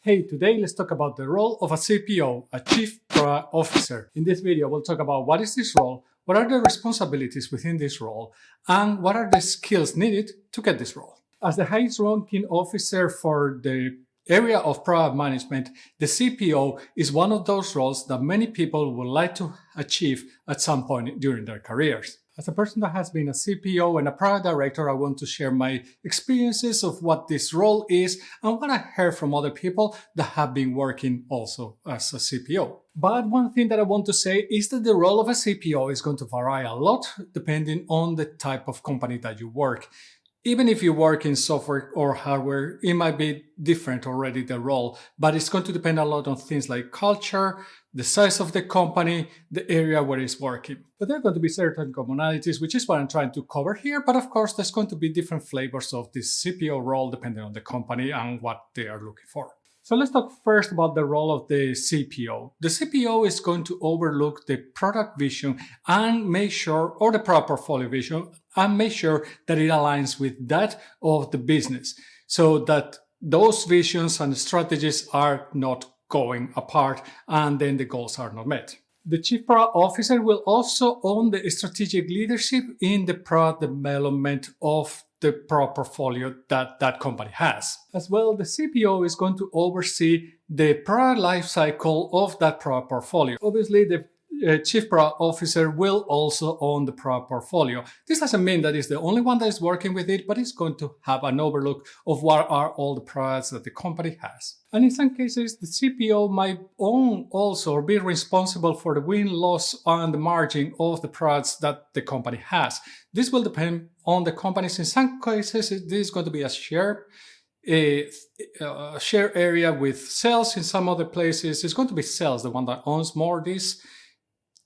Hey, today let's talk about the role of a CPO, a Chief Product Officer. In this video, we'll talk about what is this role, what are the responsibilities within this role, and what are the skills needed to get this role. As the highest ranking officer for the area of product management, the CPO is one of those roles that many people would like to achieve at some point during their careers. As a person that has been a CPO and a product director, I want to share my experiences of what this role is and what I heard from other people that have been working also as a CPO. But one thing that I want to say is that the role of a CPO is going to vary a lot depending on the type of company that you work. Even if you work in software or hardware, it might be different already, the role, but it's going to depend a lot on things like culture, the size of the company, the area where it's working. But there are going to be certain commonalities, which is what I'm trying to cover here. But of course, there's going to be different flavors of this CPO role depending on the company and what they are looking for. So let's talk first about the role of the CPO. The CPO is going to overlook the product vision and make sure, or the product portfolio vision, and make sure that it aligns with that of the business so that those visions and strategies are not going apart and then the goals are not met. The Chief Product Officer will also own the strategic leadership in the product development of the product portfolio that that company has. As well, the CPO is going to oversee the product lifecycle of that product portfolio. Obviously, the Chief Product Officer will also own the product portfolio. This doesn't mean that it's the only one that is working with it, but it's going to have an overlook of what are all the products that the company has. And in some cases, the CPO might own also or be responsible for the win-loss and the margin of the products that the company has. This will depend on the companies. In some cases, this is going to be a share area with sales. In some other places, it's going to be sales, the one that owns more this.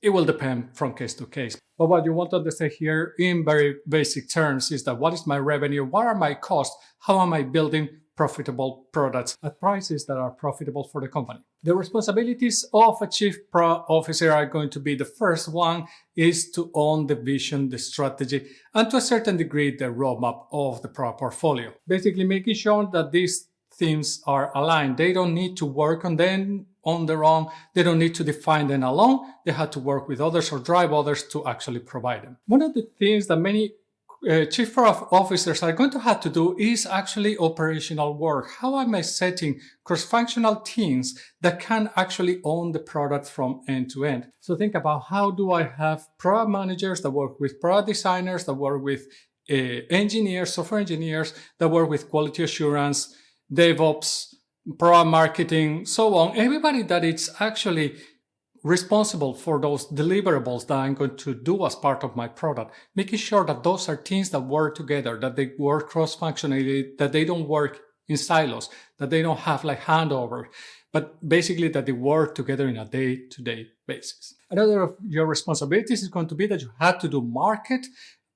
It will depend from case to case. But what you want to understand here in very basic terms is that what is my revenue? What are my costs? How am I building profitable products at prices that are profitable for the company? The responsibilities of a Chief Product Officer are going to be, the first one is to own the vision, the strategy, and to a certain degree, the roadmap of the product portfolio. Basically making sure that these themes are aligned. They don't need to work on them on their own. They don't need to define them alone. They have to work with others or drive others to actually provide them. One of the things that many Chief Product Officers are going to have to do is actually operational work. How am I setting cross-functional teams that can actually own the product from end to end? So think about, how do I have product managers that work with product designers, that work with engineers, software engineers, that work with quality assurance, DevOps, product marketing, so on. Everybody that is actually responsible for those deliverables that I'm going to do as part of my product, making sure that those are teams that work together, that they work cross-functionally, that they don't work in silos, that they don't have like handover, but basically that they work together in a day-to-day basis. Another of your responsibilities is going to be that you have to do market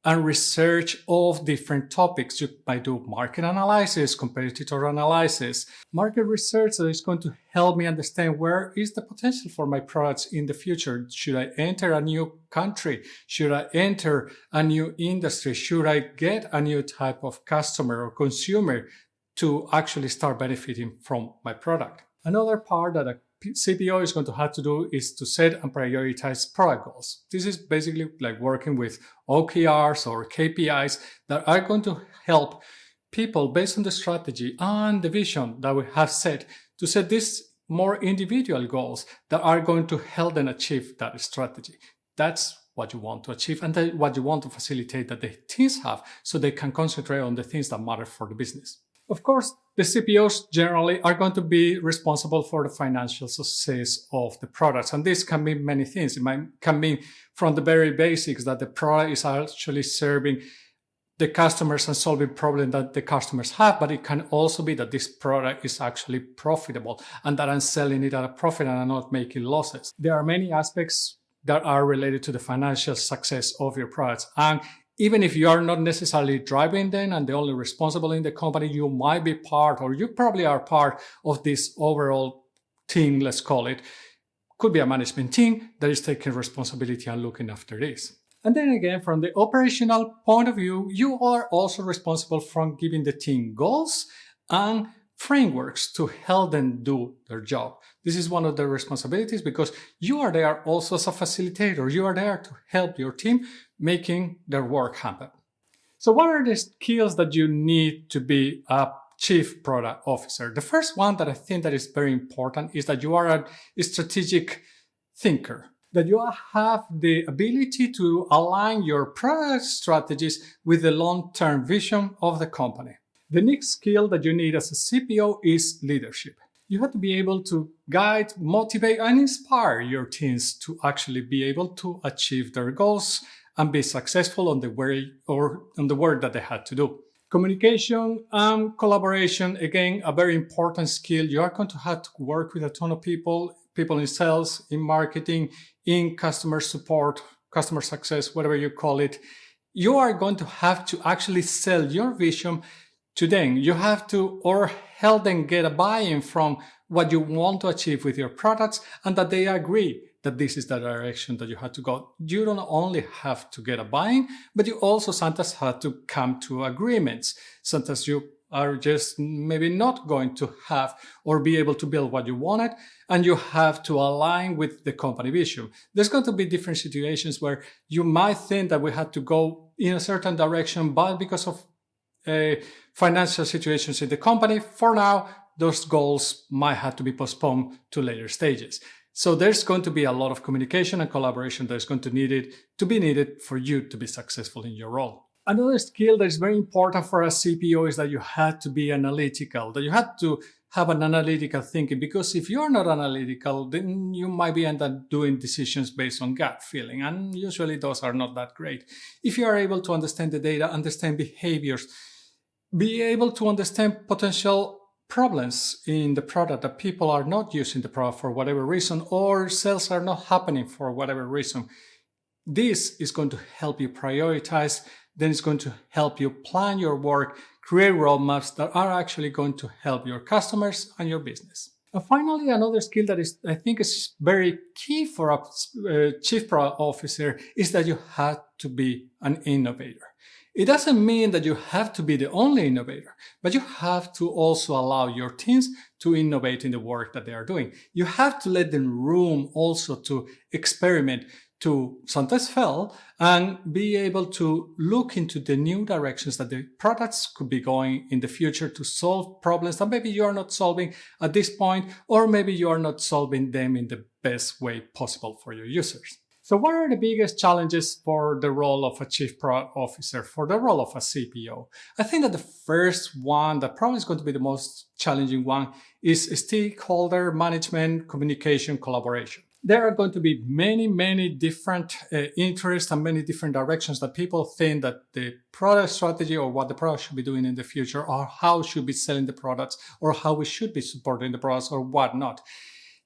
and research of different topics. You might do market analysis, competitor analysis, market research that is going to help me understand where is the potential for my products in the future. Should I enter a new country? Should I enter a new industry? Should I get a new type of customer or consumer to actually start benefiting from my product? Another part that a CPO is going to have to do is to set and prioritize product goals. This is basically like working with OKRs or KPIs that are going to help people based on the strategy and the vision that we have set to set these more individual goals that are going to help them achieve that strategy. That's what you want to achieve and what you want to facilitate that the teams have so they can concentrate on the things that matter for the business. Of course, the CPOs generally are going to be responsible for the financial success of the products. And this can mean many things. Can mean from the very basics that the product is actually serving the customers and solving problems that the customers have. But it can also be that this product is actually profitable and that I'm selling it at a profit and I'm not making losses. There are many aspects that are related to the financial success of your products. And even if you are not necessarily driving them and the only responsible in the company, you might be part, or you probably are part of this overall team, let's call it. Could be a management team that is taking responsibility and looking after this. And then again, from the operational point of view, you are also responsible for giving the team goals and frameworks to help them do their job. This is one of their responsibilities because you are there also as a facilitator. You are there to help your team making their work happen. So what are the skills that you need to be a chief product officer? The first one that I think that is very important is that you are a strategic thinker, that you have the ability to align your product strategies with the long-term vision of the company. The next skill that you need as a CPO is leadership. You have to be able to guide, motivate, and inspire your teams to actually be able to achieve their goals and be successful on the way or on the work that they had to do. Communication and collaboration, again, a very important skill. You are going to have to work with a ton of people in sales, in marketing, in customer support, customer success, whatever you call it. You are going to have to actually sell your vision to them. You have to or help them get a buy-in from what you want to achieve with your products and that they agree that this is the direction that you have to go. You don't only have to get a buy-in, but you also sometimes have to come to agreements. Sometimes you are just maybe not going to have or be able to build what you wanted, and you have to align with the company vision. There's going to be different situations where you might think that we had to go in a certain direction, but because of financial situations in the company, for now, those goals might have to be postponed to later stages. So there's going to be a lot of communication and collaboration that's going to be needed for you to be successful in your role. Another skill that is very important for a CPO is that you had to be analytical, that you had to have an analytical thinking, because if you're not analytical, then you might be end up doing decisions based on gut feeling, and usually those are not that great. If you are able to understand the data, understand behaviors, be able to understand potential problems in the product, that people are not using the product for whatever reason, or sales are not happening for whatever reason, this is going to help you prioritize. Then it's going to help you plan your work, create roadmaps that are actually going to help your customers and your business. And finally, another skill that I think is very key for a chief product officer is that you have to be an innovator. It doesn't mean that you have to be the only innovator, but you have to also allow your teams to innovate in the work that they are doing. You have to let them room also to experiment, to sometimes fail, and be able to look into the new directions that the products could be going in the future to solve problems that maybe you are not solving at this point, or maybe you are not solving them in the best way possible for your users. So what are the biggest challenges for the role of a chief product officer, for the role of a CPO? I think that the first one that probably is going to be the most challenging one is stakeholder management, communication, collaboration. There are going to be many different interests and many different directions that people think that the product strategy or what the product should be doing in the future, or how should be selling the products, or how we should be supporting the products, or whatnot.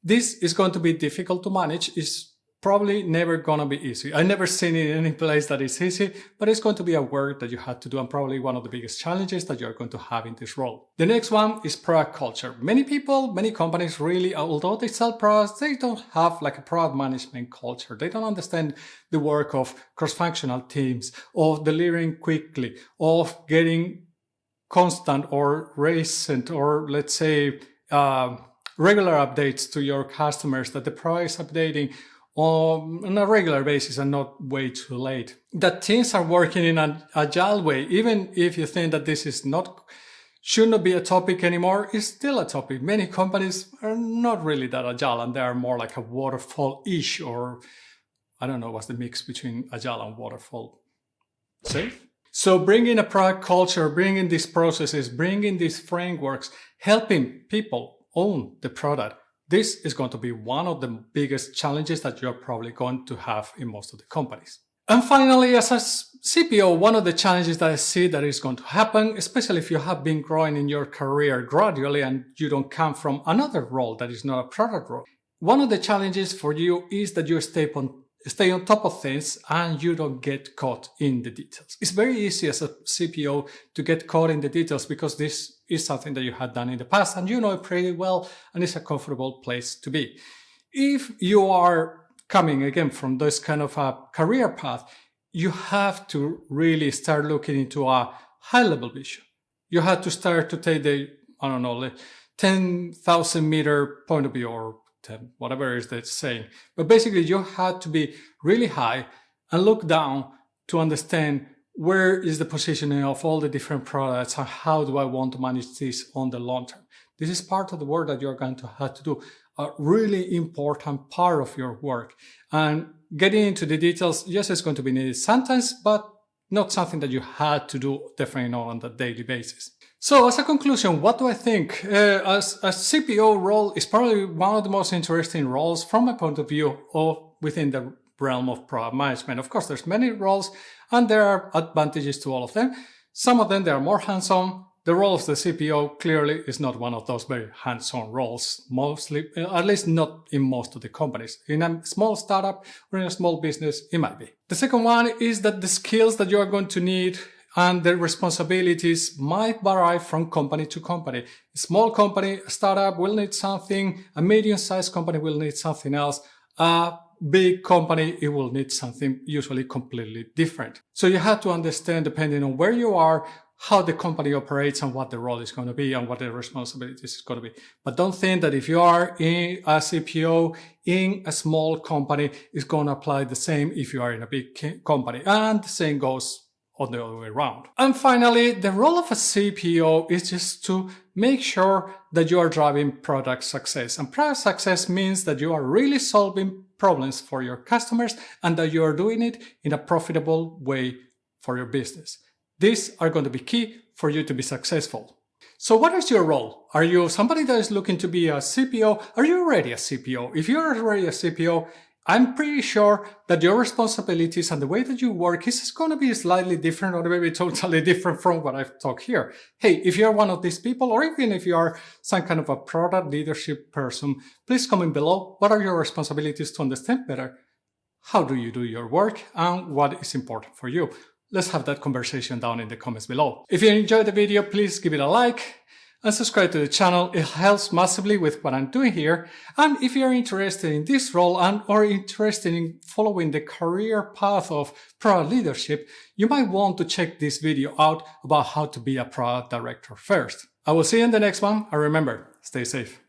This is going to be difficult to manage. It's probably never gonna be easy. I've never seen it in any place that is easy, but it's going to be a work that you have to do, and probably one of the biggest challenges that you're going to have in this role. The next one is product culture. Many people, many companies really, although they sell products, they don't have like a product management culture. They don't understand the work of cross-functional teams, of delivering quickly, of getting constant or recent, or let's say regular updates to your customers, that the product is updating on a regular basis and not way too late. That teams are working in an agile way, even if you think that this is should not be a topic anymore, it's still a topic. Many companies are not really that agile, and they are more like a waterfall-ish, or I don't know what's the mix between agile and waterfall. Safe? So bringing a product culture, bringing these processes, bringing these frameworks, helping people own the product, this is going to be one of the biggest challenges that you're probably going to have in most of the companies. And finally, as a CPO, one of the challenges that I see that is going to happen, especially if you have been growing in your career gradually and you don't come from another role that is not a product role, one of the challenges for you is that you stay on top of things and you don't get caught in the details. It's very easy as a CPO to get caught in the details because this is something that you had done in the past and you know it pretty well, and it's a comfortable place to be. If you are coming again from this kind of a career path, you have to really start looking into a high-level vision. You have to start to take the I don't know, 10,000 meter point of view, or 10, whatever it is that's saying. But basically you had to be really high and look down to understand where is the positioning of all the different products and how do I want to manage this on the long term. This is part of the work that you're going to have to do, a really important part of your work. And getting into the details, yes, it's going to be needed sometimes, but not something that you had to do, definitely not on a daily basis. So as a conclusion, what do I think? As a CPO role is probably one of the most interesting roles from my point of view of within the realm of product management. Of course, there's many roles and there are advantages to all of them. Some of them, they are more hands-on. The role of the CPO clearly is not one of those very hands-on roles, mostly, at least not in most of the companies. In a small startup or in a small business, it might be. The second one is that the skills that you are going to need and the responsibilities might vary from company to company. A small company, a startup will need something, a medium-sized company will need something else, a big company, it will need something usually completely different. So you have to understand, depending on where you are, how the company operates and what the role is going to be and what the responsibilities is going to be. But don't think that if you are in a CPO in a small company, it's going to apply the same if you are in a big company. And the same goes on the other way around. And finally, the role of a CPO is just to make sure that you are driving product success. And product success means that you are really solving problems for your customers and that you are doing it in a profitable way for your business. These are going to be key for you to be successful. So what is your role? Are you somebody that is looking to be a CPO? Are you already a CPO? If you're already a CPO, I'm pretty sure that your responsibilities and the way that you work is going to be slightly different or maybe totally different from what I've talked here. Hey, if you're one of these people, or even if you are some kind of a product leadership person, please comment below. What are your responsibilities to understand better? How do you do your work and what is important for you? Let's have that conversation down in the comments below. If you enjoyed the video, please give it a like and subscribe to the channel. It helps massively with what I'm doing here. And if you're interested in this role and or interested in following the career path of product leadership, you might want to check this video out about how to be a product director first. I will see you in the next one, and remember, stay safe.